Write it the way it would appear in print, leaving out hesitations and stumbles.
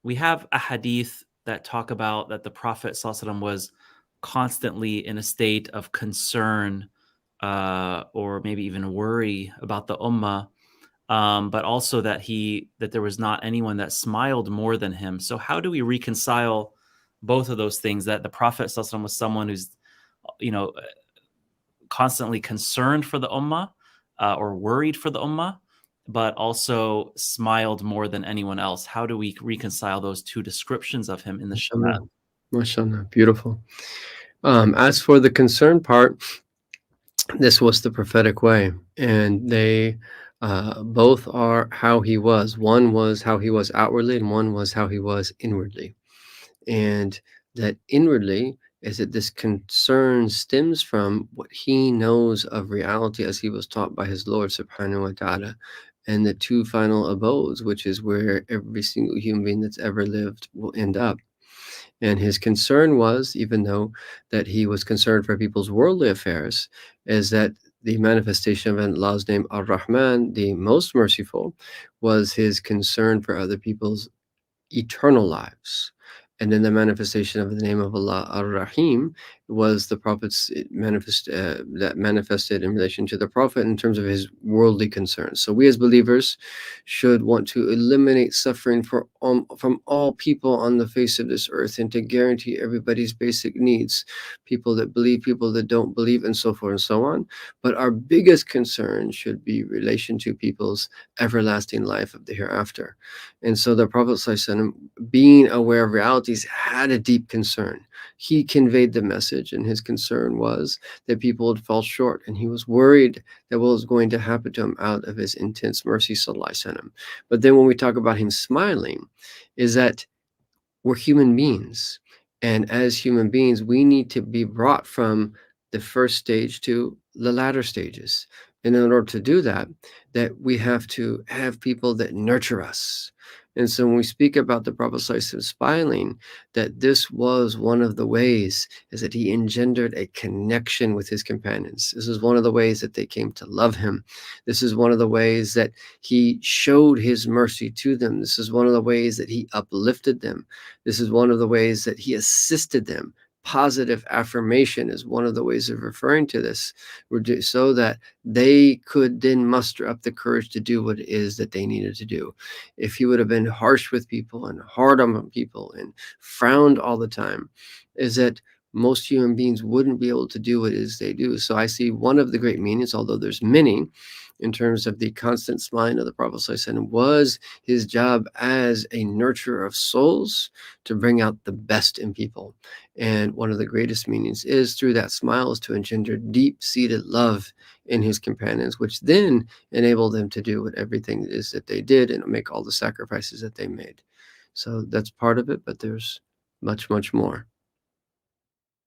we have a hadith that talk about that the Prophet ﷺ was constantly in a state of concern or maybe even worry about the ummah, but also that there was not anyone that smiled more than him. So how do we reconcile both of those things? That the Prophet ﷺ was someone who's, you know, constantly concerned for the ummah or worried for the ummah, but also smiled more than anyone else. How do we reconcile those two descriptions of him in the Sharia? MashaAllah. MashaAllah. Beautiful. As for the concern part, this was the prophetic way, and they both are how he was. One was how he was outwardly, and one was how he was inwardly. And that inwardly is that this concern stems from what he knows of reality as he was taught by his Lord subhanahu wa ta'ala, and the two final abodes, which is where every single human being that's ever lived will end up. And his concern was, even though that he was concerned for people's worldly affairs, is that the manifestation of Allah's name Ar-Rahman, the most merciful, was his concern for other people's eternal lives. And then the manifestation of the name of Allah Ar-Rahim was the Prophet's that manifested in relation to the Prophet in terms of his worldly concerns. So we as believers should want to eliminate suffering from all people on the face of this earth, and to guarantee everybody's basic needs, people that believe, people that don't believe, and so forth and so on. But our biggest concern should be relation to people's everlasting life of the hereafter. And so the Prophet ﷺ, being aware of realities, had a deep concern. He conveyed the message, and his concern was that people would fall short, and he was worried that what was going to happen to him out of his intense mercy, sallallahu alaihi wasallam. But then when we talk about him smiling, is that we're human beings, and as human beings, we need to be brought from the first stage to the latter stages. And in order to do that, that we have to have people that nurture us. And so when we speak about the Prophet ﷺ smiling, that this was one of the ways, is that he engendered a connection with his companions. This is one of the ways that they came to love him. This is one of the ways that he showed his mercy to them. This is one of the ways that he uplifted them. This is one of the ways that he assisted them. Positive affirmation is one of the ways of referring to this, so that they could then muster up the courage to do what it is that they needed to do. If he would have been harsh with people and hard on people and frowned all the time, is that most human beings wouldn't be able to do what it is they do. So I see one of the great meanings, although there's many, in terms of the constant smiling of the Prophet ﷺ, was his job as a nurturer of souls to bring out the best in people. And one of the greatest meanings is through that smile is to engender deep-seated love in his companions, which then enabled them to do what everything is that they did and make all the sacrifices that they made. So that's part of it, but there's much, much more.